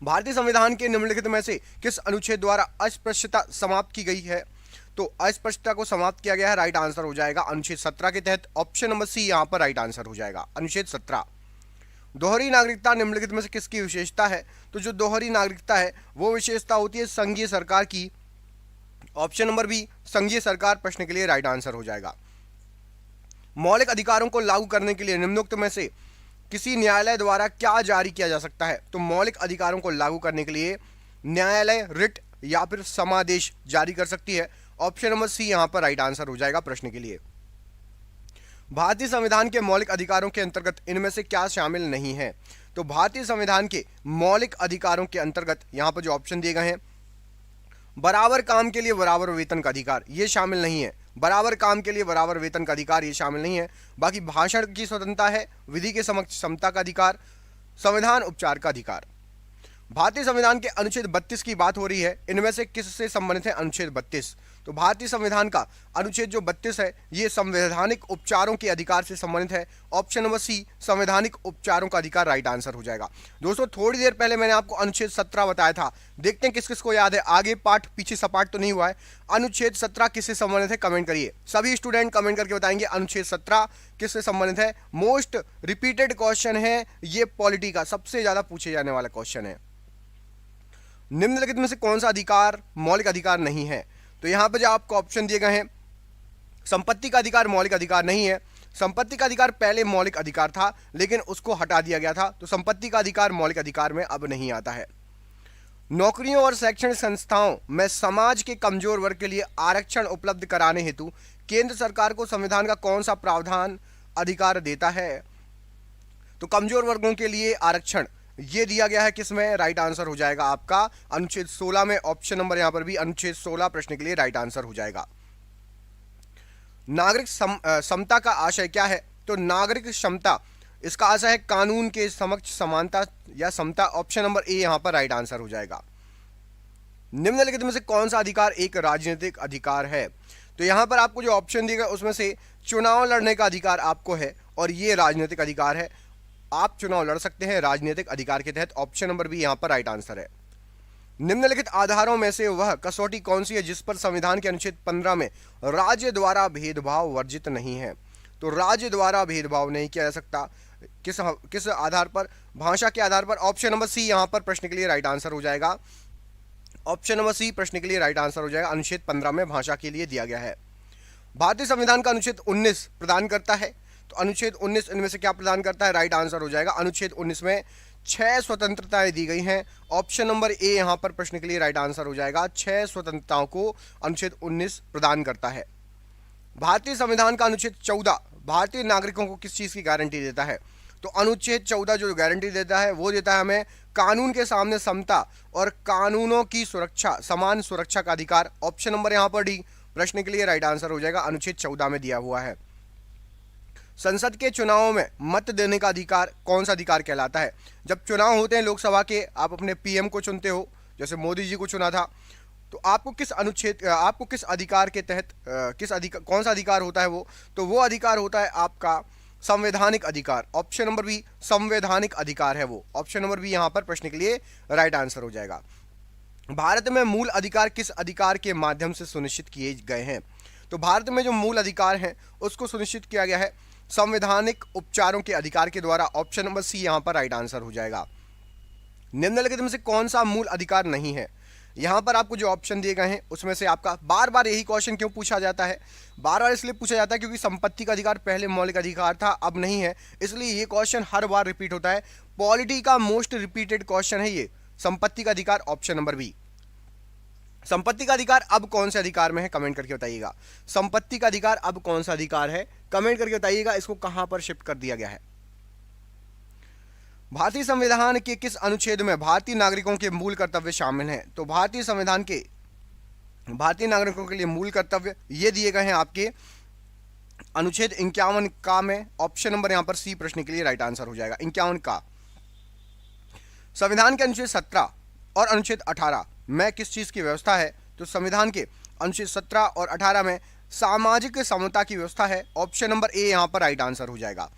भारतीय संविधान के निम्नलिखित में से किस अनुच्छेद द्वारा अस्पृश्यता समाप्त की गई है? तो अस्पृश्यता को समाप्त किया गया है, राइट आंसर हो जाएगा अनुच्छेद 17 के तहत। ऑप्शन नंबर सी यहां पर राइट आंसर हो जाएगा, अनुच्छेद 17। दोहरी नागरिकता निम्नलिखित में से किसकी विशेषता है? तो जो दोहरी नागरिकता है वो विशेषता होती है संघीय सरकार की। ऑप्शन नंबर बी संघीय सरकार प्रश्न के लिए राइट आंसर हो जाएगा। मौलिक अधिकारों को लागू करने के लिए निम्नोक्त में से किसी न्यायालय द्वारा क्या जारी किया जा सकता है? तो मौलिक अधिकारों को लागू करने के लिए न्यायालय रिट या फिर समादेश जारी कर सकती है। ऑप्शन नंबर सी यहां पर राइट आंसर हो जाएगा प्रश्न के लिए। भारतीय संविधान के मौलिक अधिकारों के अंतर्गत इनमें से क्या शामिल नहीं है? तो भारतीय संविधान के मौलिक अधिकारों के अंतर्गत यहां पर जो ऑप्शन दिए गए हैं, बराबर काम के लिए बराबर वेतन का अधिकार, ये शामिल नहीं है। बराबर काम के लिए बराबर वेतन का अधिकार ये शामिल नहीं है। बाकी भाषण की स्वतंत्रता है, विधि के समक्ष समता का अधिकार, संविधान उपचार का अधिकार। भारतीय संविधान के अनुच्छेद 32 की बात हो रही है, इनमें से किससे संबंधित है अनुच्छेद 32? तो भारतीय संविधान का अनुच्छेद जो 32 है ये संवैधानिक उपचारों के अधिकार से संबंधित है। ऑप्शन नंबर सी संवैधानिक उपचारों का अधिकार राइट आंसर हो जाएगा। दोस्तों थोड़ी देर पहले मैंने आपको अनुच्छेद 17 बताया था, देखते हैं किस किस को याद है। आगे पाठ पीछे सपाट तो नहीं हुआ है। अनुच्छेद 17 किससे संबंधित है कमेंट करिए, सभी स्टूडेंट कमेंट करके बताएंगे अनुच्छेद 17 किससे संबंधित है। मोस्ट रिपीटेड क्वेश्चन है ये, पॉलिटी का सबसे ज्यादा पूछे जाने वाला क्वेश्चन है। निम्नलिखित में से कौन सा अधिकार मौलिक अधिकार नहीं है? तो यहां पर जो आपको ऑप्शन दिए गए हैं, संपत्ति का अधिकार मौलिक अधिकार नहीं है। संपत्ति का अधिकार पहले मौलिक अधिकार था लेकिन उसको हटा दिया गया था, तो संपत्ति का अधिकार मौलिक अधिकार में अब नहीं आता है। नौकरियों और शैक्षणिक संस्थाओं में समाज के कमजोर वर्ग के लिए आरक्षण उपलब्ध कराने हेतु केंद्र सरकार को संविधान का कौन सा प्रावधान अधिकार देता है? तो कमजोर वर्गों के लिए आरक्षण ये दिया गया है किसमें? राइट आंसर हो जाएगा आपका अनुच्छेद 16 में। ऑप्शन नंबर यहां पर भी अनुच्छेद 16 प्रश्न के लिए राइट आंसर हो जाएगा। नागरिक समता का आशय क्या है? तो नागरिक क्षमता इसका आशय है कानून के समक्ष समानता या समता। ऑप्शन नंबर ए यहां पर राइट आंसर हो जाएगा। निम्नलिखित में से कौन सा अधिकार एक राजनीतिक अधिकार है? तो यहां पर आपको जो ऑप्शन दिए गए उसमें से चुनाव लड़ने का अधिकार आपको है और ये राजनीतिक अधिकार है, आप चुनाव लड़ सकते हैं राजनीतिक अधिकार के तहत। ऑप्शन नंबर बी यहां पर राइट आंसर है। निम्नलिखित आधारों में से वह कसौटी कौन सी है जिस पर संविधान के अनुच्छेद 15 में राज्य द्वारा भेदभाव वर्जित नहीं है? तो राज्य द्वारा भेदभाव नहीं किया जा सकता, किस आधार पर? भाषा के आधार पर। ऑप्शन नंबर सी यहां पर प्रश्न के लिए राइट आंसर हो जाएगा। ऑप्शन नंबर सी प्रश्न के लिए राइट आंसर हो जाएगा। अनुच्छेद 15 में भाषा के लिए दिया गया है। भारतीय संविधान का अनुच्छेद 19 प्रदान करता है, तो अनुच्छेद 19 इनमें से क्या प्रदान करता है? राइट आंसर हो जाएगा। अनुच्छेद 19 में 6 स्वतंत्रताएं दी गई हैं। ऑप्शन नंबर ए यहां पर प्रश्न के लिए राइट आंसर हो जाएगा। 6 स्वतंत्रताओं को अनुच्छेद 19 प्रदान करता है। भारतीय संविधान का अनुच्छेद 14 भारतीय नागरिकों को किस चीज की गारंटी देता है? तो अनुच्छेद 14 जो गारंटी देता है वो देता है हमें कानून के सामने समता और कानूनों की सुरक्षा, समान सुरक्षा का अधिकार। ऑप्शन नंबर यहां पर डी प्रश्न के लिए राइट आंसर हो जाएगा, अनुच्छेद 14 में दिया हुआ है। संसद के चुनावों में मत देने का अधिकार कौन सा अधिकार कहलाता है? जब चुनाव होते हैं लोकसभा के, आप अपने पीएम को चुनते हो, जैसे मोदी जी को चुना था, तो आपको किस अधिकार के तहत कौन सा अधिकार होता है वो? तो वो अधिकार होता है आपका संवैधानिक अधिकार। ऑप्शन नंबर बी संवैधानिक अधिकार है वो। ऑप्शन नंबर बी यहां पर प्रश्न के लिए राइट आंसर हो जाएगा। भारत में मूल अधिकार किस अधिकार के माध्यम से सुनिश्चित किए गए हैं? तो भारत में जो मूल अधिकार हैं उसको सुनिश्चित किया गया है संवैधानिक उपचारों के अधिकार के द्वारा। ऑप्शन नंबर सी यहां पर राइट आंसर हो जाएगा। निम्नलिखित में से कौन सा मूल अधिकार नहीं है? यहां पर आपको जो ऑप्शन दिए गए हैं उसमें से आपका बार बार यही क्वेश्चन क्यों पूछा जाता है? बार बार इसलिए पूछा जाता है क्योंकि संपत्ति का अधिकार पहले मौलिक अधिकार था, अब नहीं है, इसलिए ये क्वेश्चन हर बार रिपीट होता है। पॉलिटी का मोस्ट रिपीटेड क्वेश्चन है ये, संपत्ति का अधिकार। Option number B. संपत्ति का अधिकार अब कौन से अधिकार में है? कमेंट करके बताइएगा। संपत्ति का अधिकार अब कौन सा अधिकार है? कमेंट करके बताइएगा। इसको कहां पर शिफ्ट कर दिया गया है? भारतीय संविधान के किस अनुच्छेद में भारतीय नागरिकों के मूल कर्तव्य शामिल हैं? तो भारतीय संविधान के भारतीय नागरिकों के लिए मूल कर्तव्य ये दिए गए हैं आपके अनुच्छेद 51 का में। ऑप्शन नंबर यहां पर सी प्रश्न के लिए राइट आंसर हो जाएगा, 51 का। संविधान के अनुच्छेद 17 और अनुच्छेद 18 में किस चीज की व्यवस्था है? तो संविधान के अनुच्छेद 17 और 18 में सामाजिक समता की व्यवस्था है। ऑप्शन नंबर ए यहां पर राइट आंसर हो जाएगा।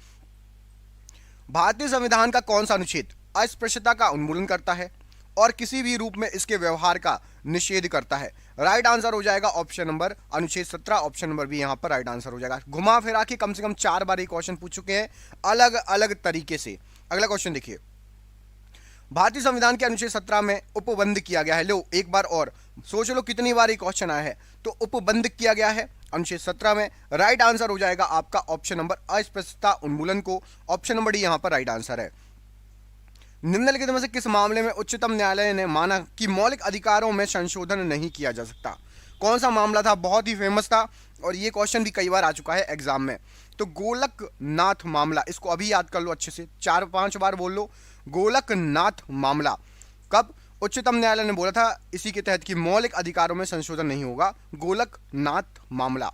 भारतीय संविधान का कौन सा अनुच्छेद अस्पृश्यता का उन्मूलन करता है और किसी भी रूप में इसके व्यवहार का निषेध करता है? राइट आंसर हो जाएगा ऑप्शन नंबर अनुच्छेद 17। ऑप्शन नंबर बी यहां पर राइट आंसर हो जाएगा। घुमा फिरा के कम से कम 4 बार ये क्वेश्चन पूछ चुके हैं अलग अलग तरीके से। अगला क्वेश्चन देखिए, भारतीय संविधान के अनुच्छेद 17 में उपबंध किया गया है। लो एक बार और सोच लो कितनी बार ये क्वेश्चन आया है। तो उपबंध किया गया है अनुच्छेद 17 में। राइट आंसर हो जाएगा आपका ऑप्शन नंबर अस्पृश्यता उन्मूलन को। ऑप्शन नंबर डी यहां पर राइट आंसर है। निम्नलिखित में से किस मामले में उच्चतम न्यायालय ने माना कि मौलिक अधिकारों में संशोधन नहीं किया जा सकता? कौन सा मामला था? बहुत ही फेमस था और ये क्वेश्चन भी कई बार आ चुका है एग्जाम में। तो गोलकनाथ मामला, इसको अभी याद कर लो अच्छे से, 4-5 बार बोल लो। गोलकनाथ मामला कब उच्चतम न्यायालय ने बोला था इसी के तहत कि मौलिक अधिकारों में संशोधन नहीं होगा? गोलकनाथ मामला।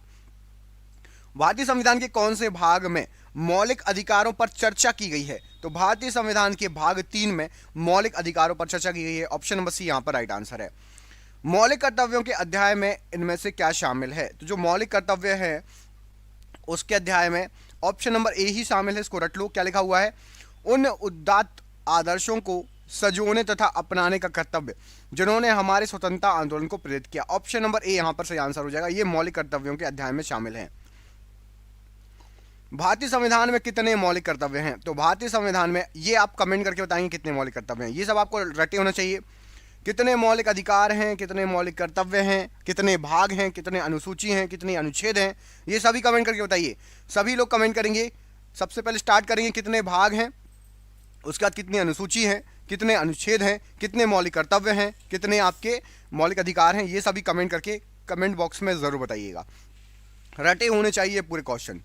भारतीय संविधान के कौन से भाग में मौलिक अधिकारों पर चर्चा की गई है? तो भारतीय संविधान के भाग 3 में मौलिक अधिकारों पर चर्चा की गई है। ऑप्शन नंबर सी यहां पर राइट आंसर है। मौलिक कर्तव्यों के अध्याय में इनमें से क्या शामिल है? तो जो मौलिक कर्तव्य है उसके अध्याय में ऑप्शन नंबर ए ही शामिल है। इसको रट लो, क्या लिखा हुआ है? उन उदात्त आदर्शों को सजोने तथा अपनाने का कर्तव्य जिन्होंने हमारे स्वतंत्रता आंदोलन को प्रेरित किया। ऑप्शन नंबर ए यहां पर सही आंसर हो जाएगा। ये मौलिक कर्तव्यों के अध्याय में शामिल है। भारतीय संविधान में कितने मौलिक कर्तव्य हैं? तो भारतीय संविधान में, ये आप कमेंट करके बताएंगे कितने मौलिक कर्तव्य हैं। ये सब आपको रटे होना चाहिए। कितने मौलिक अधिकार हैं, कितने मौलिक कर्तव्य हैं, कितने भाग हैं, कितने अनुसूची हैं, कितने अनुच्छेद हैं, ये सभी कमेंट करके बताइए। सभी लोग कमेंट करेंगे। सबसे पहले स्टार्ट करेंगे कितने भाग हैं, उसके बाद कितनी अनुसूची हैं, कितने अनुच्छेद हैं, कितने मौलिक कर्तव्य हैं, कितने आपके मौलिक अधिकार हैं। ये सभी कमेंट करके कमेंट बॉक्स में जरूर बताइएगा। रटे होने चाहिए पूरे क्वेश्चन।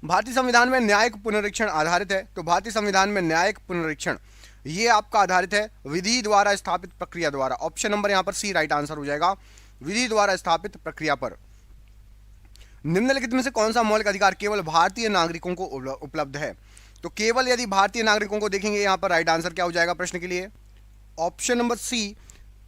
भारतीय संविधान में न्यायिक पुनरीक्षण आधारित है। तो भारतीय संविधान में न्यायिक पुनरीक्षण ये आपका आधारित है विधि द्वारा स्थापित प्रक्रिया द्वारा। ऑप्शन नंबर यहां पर सी राइट आंसर हो जाएगा, विधि द्वारा स्थापित प्रक्रिया पर। निम्नलिखित में से कौन सा मौलिक अधिकार केवल भारतीय नागरिकों को उपलब्ध है? तो केवल यदि भारतीय नागरिकों को देखेंगे यहां पर राइट आंसर क्या हो जाएगा प्रश्न के लिए? ऑप्शन नंबर सी,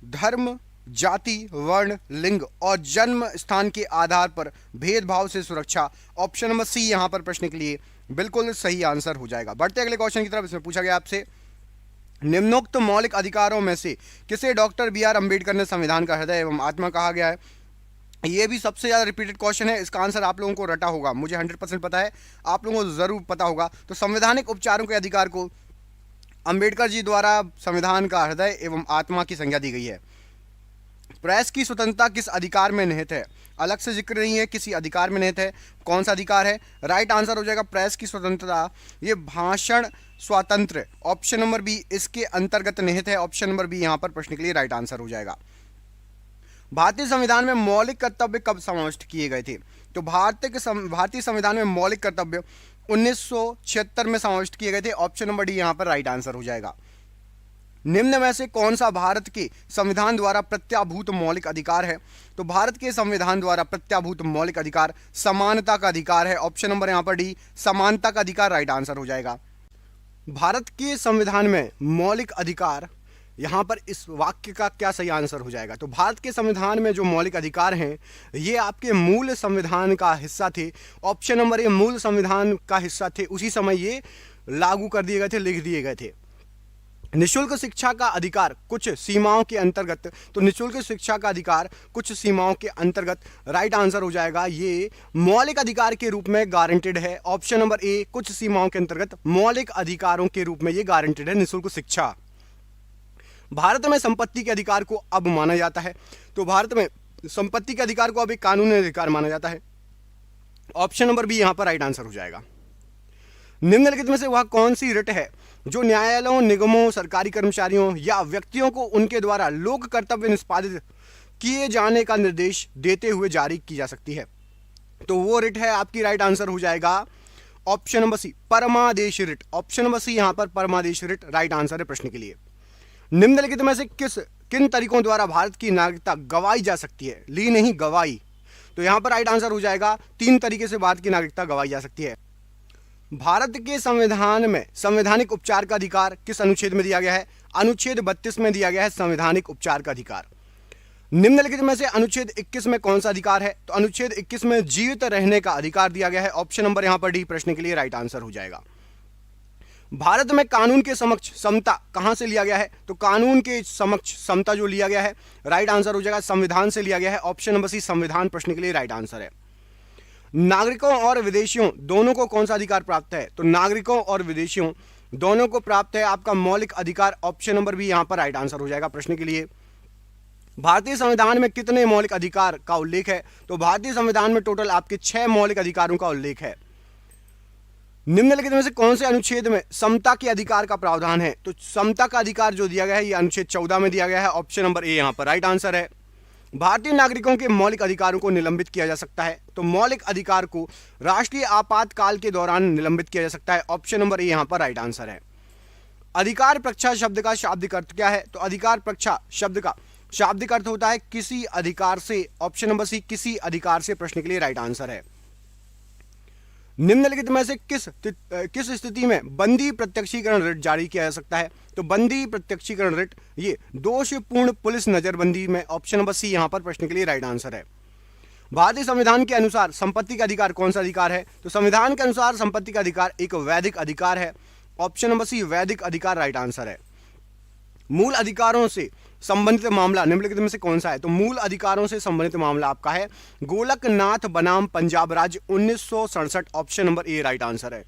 धर्म, जाति, वर्ण, लिंग और जन्म स्थान के आधार पर भेदभाव से सुरक्षा। ऑप्शन नंबर सी यहां पर प्रश्न के लिए बिल्कुल सही आंसर हो जाएगा। बढ़ते अगले क्वेश्चन की तरफ। इसमें पूछा गया आपसे, निम्नोक्त मौलिक अधिकारों में से किसे डॉक्टर बी.आर. अम्बेडकर ने संविधान का हृदय एवं आत्मा कहा गया है? ये भी सबसे ज़्यादा रिपीटेड क्वेश्चन है। इसका आंसर आप लोगों को रटा होगा, मुझे 100% पता है, आप लोगों को जरूर पता होगा। तो संवैधानिक उपचारों के अधिकार को अम्बेडकर जी द्वारा संविधान का हृदय एवं आत्मा की संज्ञा दी गई है। प्रेस की स्वतंत्रता किस अधिकार में निहित है? अलग से जिक्र नहीं है, किसी अधिकार में निहित है। कौन सा अधिकार है? राइट आंसर हो जाएगा प्रेस की स्वतंत्रता, ये भाषण स्वातंत्र्य। ऑप्शन नंबर बी इसके अंतर्गत निहित है। ऑप्शन नंबर बी यहां पर प्रश्न के लिए राइट आंसर हो जाएगा। भारतीय संविधान में मौलिक कर्तव्य कब समाविष्ट किए गए थे? तो भारतीय संविधान में मौलिक कर्तव्य 1976 में समाविष्ट किए गए थे। ऑप्शन नंबर डी यहां पर राइट आंसर हो जाएगा। निम्न में से कौन सा भारत के संविधान द्वारा प्रत्याभूत मौलिक अधिकार है? तो भारत के संविधान द्वारा प्रत्याभूत मौलिक अधिकार समानता का अधिकार है। ऑप्शन नंबर यहां पर डी, समानता का अधिकार राइट आंसर हो जाएगा। भारत के संविधान में मौलिक अधिकार, यहां पर इस वाक्य का क्या सही आंसर हो जाएगा? तो भारत के संविधान में जो मौलिक अधिकार हैं ये आपके मूल संविधान का हिस्सा थे। ऑप्शन नंबर ए मूल संविधान का हिस्सा थे, उसी समय ये लागू कर दिए गए थे, लिख दिए गए थे। निःशुल्क शिक्षा का अधिकार कुछ सीमाओं के अंतर्गत, तो निःशुल्क शिक्षा का अधिकार कुछ सीमाओं के अंतर्गत राइट आंसर हो जाएगा। ये मौलिक अधिकार के रूप में गारंटेड है। ऑप्शन नंबर ए, कुछ सीमाओं के अंतर्गत मौलिक अधिकारों के रूप में ये गारंटेड है निःशुल्क शिक्षा। भारत में संपत्ति के अधिकार को अब माना जाता है। तो भारत में संपत्ति के अधिकार को अब एक कानूनी अधिकार माना जाता है। ऑप्शन नंबर बी यहां पर राइट आंसर हो जाएगा। निम्नलिखित में से वह कौन सी रिट है जो न्यायालयों, निगमों, सरकारी कर्मचारियों या व्यक्तियों को उनके द्वारा लोक कर्तव्य निष्पादित किए जाने का निर्देश देते हुए जारी की जा सकती है? तो वो रिट है आपकी, राइट आंसर हो जाएगा ऑप्शन नंबर सी, परमादेश रिट। ऑप्शन नंबर सी यहां पर परमादेश रिट राइट आंसर है प्रश्न के लिए। निम्नलिखित में से किन तरीकों द्वारा भारत की नागरिकता गवाई जा सकती है? ली नहीं, गवाई। तो यहां पर राइट आंसर हो जाएगा 3 तरीके से भारत की नागरिकता गवाई जा सकती है। भारत के संविधान में संवैधानिक उपचार का अधिकार किस अनुच्छेद में दिया गया है? अनुच्छेद 32 में दिया गया है संवैधानिक उपचार का अधिकार। निम्नलिखित में से अनुच्छेद 21 में कौन सा अधिकार है? तो अनुच्छेद 21 में जीवित रहने का अधिकार दिया गया है। ऑप्शन नंबर यहां पर डी प्रश्न के लिए राइट आंसर हो जाएगा। भारत में कानून के समक्ष समता कहां से लिया गया है? तो कानून के समक्ष समता जो लिया गया है, राइट आंसर हो जाएगा संविधान से लिया गया है। ऑप्शन नंबर सी संविधान प्रश्न के लिए राइट आंसर है। नागरिकों और विदेशियों दोनों को कौन सा अधिकार प्राप्त है? तो नागरिकों और विदेशियों दोनों को प्राप्त है आपका मौलिक अधिकार। ऑप्शन नंबर बी यहां पर राइट आंसर हो जाएगा प्रश्न के लिए। भारतीय संविधान में कितने मौलिक अधिकार का उल्लेख है? तो भारतीय संविधान में टोटल आपके 6 मौलिक अधिकारों का उल्लेख है। निम्नलिखित में से कौन से अनुच्छेद में समता के अधिकार का प्रावधान है? तो समता का अधिकार जो दिया गया है यह अनुच्छेद 14 में दिया गया है। ऑप्शन नंबर ए यहां पर राइट आंसर है। भारतीय नागरिकों के मौलिक अधिकारों को निलंबित किया जा सकता है। तो मौलिक अधिकार को राष्ट्रीय आपातकाल के दौरान निलंबित किया जा सकता है। ऑप्शन नंबर ए यहां पर राइट आंसर है। अधिकार प्रक्षा शब्द का शाब्दिक अर्थ क्या है? तो अधिकार प्रक्षा शब्द का शाब्दिक अर्थ होता है किसी अधिकार से। ऑप्शन नंबर सी किसी अधिकार से प्रश्न के लिए राइट आंसर है। निम्नलिखित में से किस स्थिति में बंदी प्रत्यक्षीकरण रिट जारी किया जा सकता है? तो बंदी प्रत्यक्षीकरण रिट ये दोषपूर्ण पुलिस नजरबंदी में। ऑप्शन नंबर सी यहां पर प्रश्न के लिए राइट आंसर है। भारतीय संविधान के अनुसार संपत्ति का अधिकार कौन सा अधिकार है? तो संविधान के अनुसार संपत्ति का अधिकार एक वैधिक अधिकार है। ऑप्शन नंबर सी वैधिक अधिकार राइट आंसर है। मूल अधिकारों से संबंधित मामला निम्नलिखित में से कौन सा है? तो मूल अधिकारों से संबंधित मामला आपका है गोलकनाथ बनाम पंजाब राज्य 1967। ऑप्शन नंबर ए राइट आंसर है।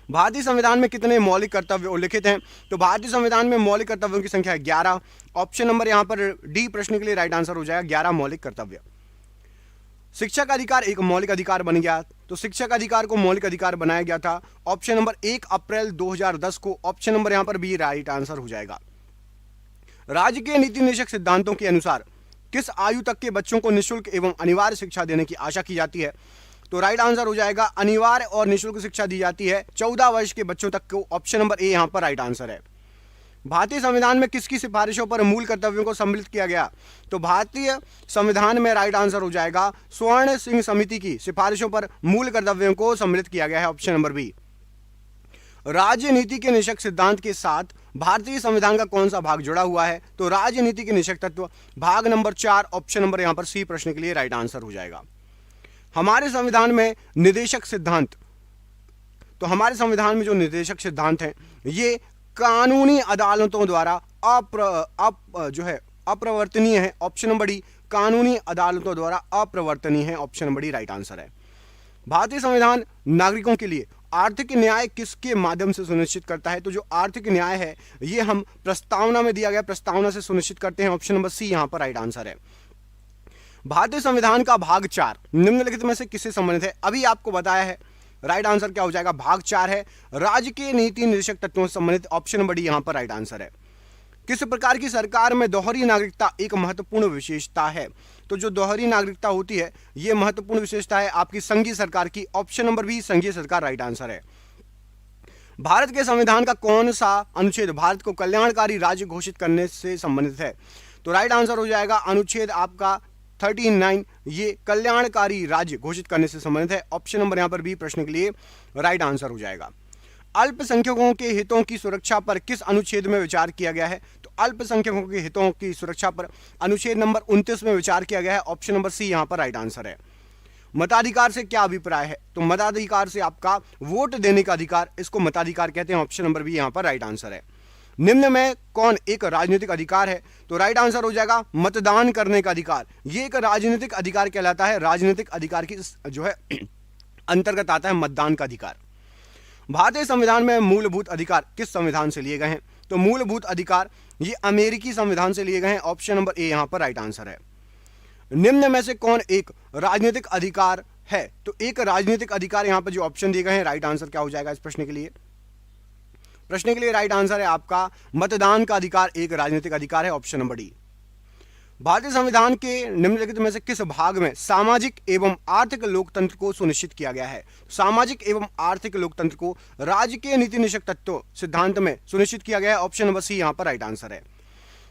भारतीय संविधान में कितने मौलिक कर्तव्य उल्लिखित हैं? तो भारतीय संविधान में मौलिक कर्तव्यों की संख्या है 11। ऑप्शन नंबर यहां पर डी प्रश्न के लिए राइट आंसर हो जाएगा 11 मौलिक कर्तव्य। शिक्षा का अधिकार एक मौलिक अधिकार बन गया। तो शिक्षा का अधिकार को मौलिक अधिकार बनाया गया था ऑप्शन नंबर 1 अप्रैल 2010 को। ऑप्शन नंबर यहां पर बी राइट आंसर हो जाएगा। राज्य के नीति निदेशक सिद्धांतों के अनुसार किस आयु तक के बच्चों को निःशुल्क एवं अनिवार्य शिक्षा देने की आशा की जाती है? तो राइट आंसर हो जाएगा अनिवार्य और निःशुल्क शिक्षा दी जाती है 14 वर्ष के बच्चों तक को। ऑप्शन नंबर ए यहां पर राइट आंसर है। भारतीय संविधान में किसकी सिफारिशों पर मूल कर्तव्यों को सम्मिलित किया गया? तो भारतीय संविधान में राइट आंसर हो जाएगा स्वर्ण सिंह समिति की सिफारिशों पर मूल कर्तव्यों को सम्मिलित किया गया है। Option number B. राजनीति के निषेध सिद्धांत के साथ भारतीय संविधान का कौन सा भाग जुड़ा हुआ है? तो राजनीति के निषेध तत्व भाग नंबर 4। ऑप्शन नंबर यहां पर सी प्रश्न के लिए राइट आंसर हो जाएगा। हमारे संविधान में निदेशक सिद्धांत, तो हमारे संविधान में जो निदेशक सिद्धांत हैं ये कानूनी अदालतों द्वारा अप्रवर्तनीय है। ऑप्शन नंबर डी कानूनी अदालतों द्वारा अप्रवर्तनीय है। Option number D right answer है। भारतीय संविधान नागरिकों के लिए आर्थिक न्याय किसके माध्यम से सुनिश्चित करता है? तो जो आर्थिक न्याय है ये हम प्रस्तावना में दिया गया प्रस्तावना से सुनिश्चित करते हैं। ऑप्शन नंबर सी यहां पर राइट आंसर है। भारतीय संविधान का भाग 4 निम्नलिखित में से किससे संबंधित है? अभी आपको बताया है, राइट आंसर क्या हो जाएगा? भाग 4 है राज्य के नीति निर्देशक तत्वों से संबंधित। ऑप्शन नंबर डी यहां पर राइट आंसर है। किस प्रकार की सरकार में दोहरी नागरिकता एक महत्वपूर्ण विशेषता है? तो जो दोहरी नागरिकता होती है यह महत्वपूर्ण विशेषता है आपकी संघीय सरकार की। ऑप्शन नंबर बी संघीय सरकार राइट आंसर है। भारत के संविधान का कौन सा अनुच्छेद भारत को कल्याणकारी राज्य घोषित करने से संबंधित है? तो राइट आंसर हो जाएगा अनुच्छेद आपका 39 ये कल्याणकारी राज्य घोषित करने से संबंधित है। ऑप्शन नंबर यहां पर बी प्रश्न के लिए राइट आंसर हो जाएगा। अल्पसंख्यकों के हितों की सुरक्षा पर किस अनुच्छेद में विचार किया गया है? तो अल्पसंख्यकों के हितों की सुरक्षा पर अनुच्छेद नंबर 29 में विचार किया गया है। ऑप्शन नंबर सी यहां पर राइट आंसर है। मताधिकार से क्या अभिप्राय है? तो मताधिकार से आपका वोट देने का अधिकार, इसको मताधिकार कहते हैं। ऑप्शन नंबर बी यहां पर राइट आंसर है। निम्न में कौन एक राजनीतिक अधिकार है? तो राइट आंसर हो जाएगा मतदान करने का अधिकार। ये एक राजनीतिक अधिकार कहलाता है। राजनीतिक अधिकार की जो है अंतर्गत आता है मतदान का अधिकार। भारतीय संविधान में मूलभूत अधिकार किस संविधान से लिए गए हैं? तो मूलभूत अधिकार ये अमेरिकी संविधान से लिए गए हैं। ऑप्शन नंबर ए यहां पर राइट आंसर है। निम्न में से कौन एक राजनीतिक अधिकार है? तो एक राजनीतिक अधिकार यहां पर जो ऑप्शन दिए गए हैं, राइट आंसर क्या हो जाएगा इस प्रश्न के लिए? प्रश्न के लिए राइट आंसर है आपका मतदान का अधिकार एक राजनीतिक अधिकार है। Option number D. भारतीय संविधान के निम्नलिखित में से किस भाग में सामाजिक एवं आर्थिक लोकतंत्र को सुनिश्चित किया गया है? सामाजिक एवं आर्थिक लोकतंत्र को राज्य के नीति निषेध तत्व सिद्धांत में सुनिश्चित किया गया है। ऑप्शन नंबर सी यहां पर राइट आंसर है।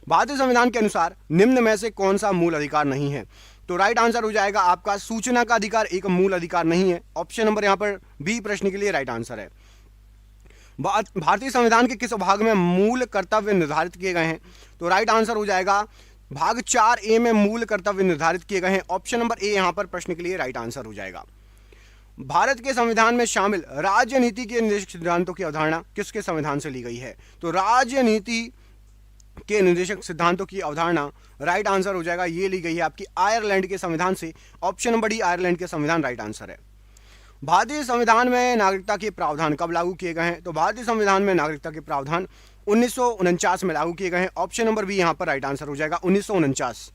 भारतीय संविधान के अनुसार निम्न में से कौन सा मूल अधिकार नहीं है? तो राइट आंसर हो जाएगा आपका सूचना का अधिकार एक मूल अधिकार नहीं है। ऑप्शन नंबर यहां पर बी प्रश्न के लिए राइट आंसर है। भारतीय संविधान के किस भाग में मूल कर्तव्य निर्धारित किए गए हैं? तो राइट आंसर हो जाएगा भाग 4A में मूल कर्तव्य निर्धारित किए गए हैं। ऑप्शन नंबर ए यहां पर प्रश्न के लिए राइट आंसर हो जाएगा। भारत के संविधान में शामिल राजनीति के निर्देशक सिद्धांतों की अवधारणा किसके संविधान से ली गई है? तो राजनीति के निर्देशक सिद्धांतों की अवधारणा राइट आंसर हो जाएगा, ये ली गई है आपकी आयरलैंड के संविधान से। ऑप्शन नंबर डी आयरलैंड के संविधान राइट आंसर है। भारतीय संविधान में नागरिकता के प्रावधान कब लागू किए गए हैं? तो भारतीय संविधान में नागरिकता के प्रावधान 1949 में लागू किए गए हैं। ऑप्शन नंबर बी यहां पर राइट आंसर हो जाएगा 1949।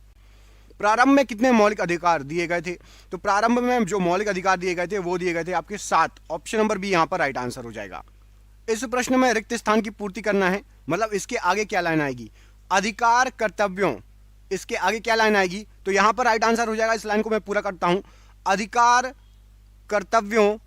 प्रारंभ में कितने मौलिक अधिकार दिए गए थे? तो प्रारंभ में जो मौलिक अधिकार दिए गए थे वो दिए गए थे आपके 7। ऑप्शन नंबर बी यहां पर राइट आंसर हो जाएगा। इस प्रश्न में रिक्त स्थान की पूर्ति करना है, मतलब इसके आगे क्या लाइन आएगी? अधिकार कर्तव्यों, इसके आगे क्या लाइन आएगी? तो यहां पर राइट आंसर हो जाएगा, इस लाइन को मैं पूरा करता हूं, अधिकार कर्तव्यों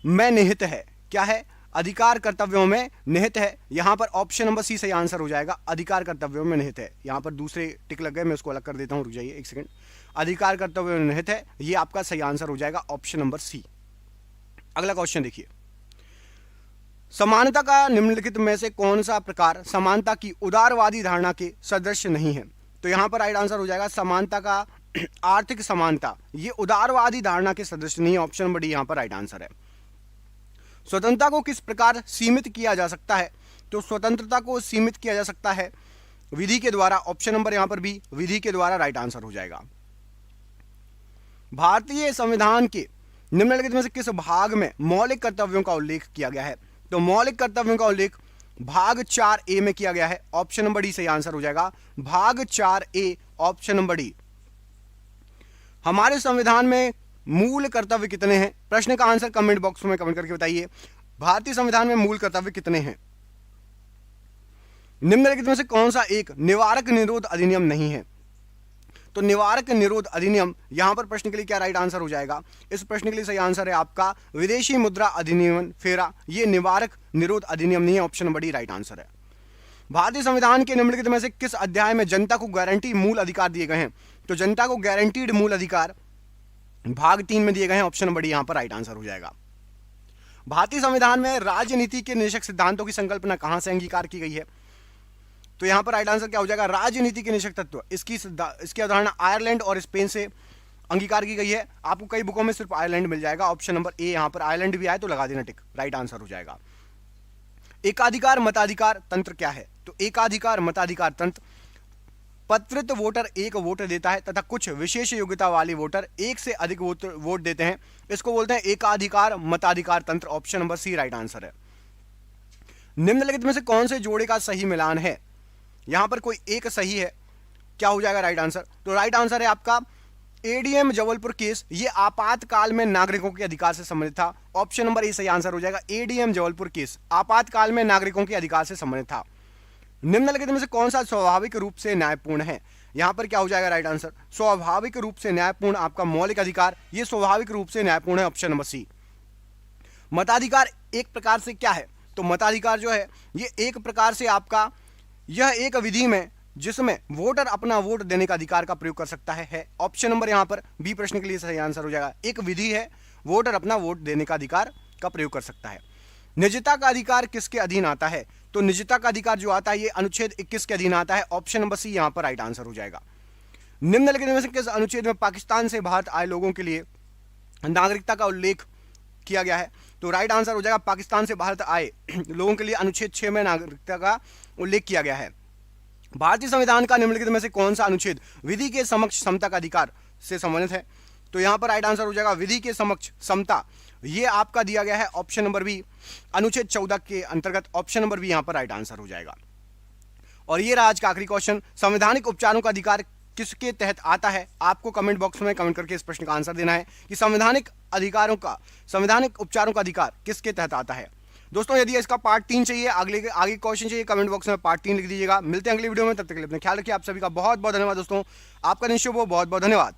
में निहित है। क्या है? अधिकार कर्तव्यों में निहित है। यहां पर ऑप्शन नंबर सी सही आंसर हो जाएगा, अधिकार कर्तव्यों में निहित है। यहां पर दूसरे टिक लग गए, मैं उसको अलग कर देता हूं, रुक जाइए एक सेकंड। अधिकार कर्तव्यों में निहित है, ये आपका सही आंसर हो जाएगा ऑप्शन नंबर सी। अगला क्वेश्चन देखिए, समानता का निम्नलिखित में से कौन सा प्रकार समानता की उदारवादी धारणा के सदृश नहीं है? तो यहां पर राइट आंसर हो जाएगा समानता का आर्थिक समानता, ये उदारवादी धारणा के सदृश नहीं है। ऑप्शन नंबर डी यहां पर राइट आंसर है। स्वतंत्रता को किस प्रकार सीमित किया जा सकता है? तो स्वतंत्रता को सीमित किया जा सकता है विधि के द्वारा। ऑप्शन नंबर यहां पर बी विधि के द्वारा राइट आंसर हो जाएगा। भारतीय संविधान के निम्नलिखित में से किस भाग में मौलिक कर्तव्यों का उल्लेख किया गया है? तो मौलिक कर्तव्यों का उल्लेख भाग 4A में किया गया है। ऑप्शन नंबर डी सही आंसर हो जाएगा, भाग 4A ऑप्शन नंबर डी। हमारे संविधान में मूल कर्तव्य कितने हैं? प्रश्न का आंसर कमेंट बॉक्स में कमेंट करके बताइए। भारतीय संविधान में मूल कर्तव्य कितने हैं? निम्नलिखित में से कौन सा एक निवारक निरोध अधिनियम नहीं है? तो निवारक निरोध अधिनियम, यहां पर प्रश्न के लिए क्या राइट आंसर हो जाएगा? इस प्रश्न के लिए सही आंसर है आपका विदेशी मुद्रा अधिनियम फेरा, ये निवारक निरोध अधिनियम नहीं है। Option number D right answer है। भारतीय संविधान के निम्नलिखित में से किस अध्याय में जनता को गारंटी मूल अधिकार दिए गए हैं? तो जनता को गारंटीड मूल अधिकार भाग 3 में दिए गए हैं। ऑप्शन नंबर डी यहां पर राइट आंसर हो जाएगा। भारतीय संविधान में राजनीति के निर्देशक सिद्धांतों की संकल्पना कहां से अंगीकार की गई है? तो यहां पर राइट आंसर क्या हो जाएगा? राजनीति के निर्देशक तत्व, इसकी अवधारणा आयरलैंड और स्पेन से अंगीकार की गई है। आपको कई बुकों में सिर्फ आयरलैंड मिल जाएगा। ऑप्शन नंबर ए यहां पर आयरलैंड भी आए तो लगा देना टिक, राइट आंसर हो जाएगा। एकाधिकार मताधिकार तंत्र क्या है? तो एकाधिकार मताधिकार तंत्र, पत्रित वोटर एक वोट देता है तथा कुछ विशेष योग्यता वाले वोटर एक से अधिक वोट देते हैं, इसको बोलते हैं एकाधिकार मताधिकार तंत्र। Option number C right answer है। निम्नलिखित में से कौन से जोड़े का सही मिलान है? यहां पर कोई एक सही है, क्या हो जाएगा राइट आंसर? तो राइट आंसर है आपका एडीएम जबलपुर केस, ये आपातकाल में नागरिकों के अधिकार से संबंधित था। ऑप्शन नंबर ए सही आंसर हो जाएगा, एडीएम जबलपुर केस आपातकाल में नागरिकों के अधिकार से संबंधित था। निम्नलिखित में से कौन सा स्वाभाविक रूप से न्यायपूर्ण है? यहां पर क्या हो जाएगा राइट आंसर? स्वाभाविक रूप से न्यायपूर्ण आपका मौलिक अधिकार, ये स्वाभाविक रूप से न्यायपूर्ण है। Option number C. मताधिकार एक प्रकार से क्या है? तो मताधिकार जो है ये एक प्रकार से आपका यह एक विधि में जिसमें वोटर अपना वोट देने का अधिकार का प्रयोग कर सकता है। ऑप्शन नंबर यहां पर बी प्रश्न के लिए सही आंसर हो जाएगा। एक विधि है, वोटर अपना वोट देने का अधिकार का प्रयोग कर सकता है। निजता का अधिकार किसके अधीन आता है? तो निजता का अधिकार जो आता है ये अनुच्छेद 21 के अधीन आता है। ऑप्शन नंबर सी यहां पर राइट आंसर हो जाएगा। निम्नलिखित में से किस अनुच्छेद में पाकिस्तान से भारत आए लोगों के लिए नागरिकता का उल्लेख किया गया है? तो राइट आंसर हो जाएगा पाकिस्तान से भारत आए लोगों के लिए अनुच्छेद 6 में नागरिकता का उल्लेख किया गया है। भारतीय संविधान का निम्नलिखित में से कौन सा अनुच्छेद विधि के समक्ष समता का अधिकार से संबंधित है? तो यहां पर राइट आंसर हो जाएगा विधि के समक्ष समता, ये आपका दिया गया है ऑप्शन नंबर बी अनुच्छेद 14 के अंतर्गत। ऑप्शन नंबर बी यहां पर राइट आंसर हो जाएगा। और ये रहा आज का आखिरी क्वेश्चन, संवैधानिक उपचारों का अधिकार किसके तहत आता है? आपको कमेंट बॉक्स में कमेंट करके इस प्रश्न का आंसर देना है कि संवैधानिक उपचारों का अधिकार किसके तहत आता है। दोस्तों यदि इसका पार्ट 3 चाहिए, आगे क्वेश्चन चाहिए, कमेंट बॉक्स में पार्ट 3 लिख दीजिएगा। मिलते हैं अगली वीडियो में, तब तक के लिए अपने ख्याल रखिए। आप सभी का बहुत बहुत धन्यवाद दोस्तों, आपका दिन शुभ हो, बहुत बहुत धन्यवाद।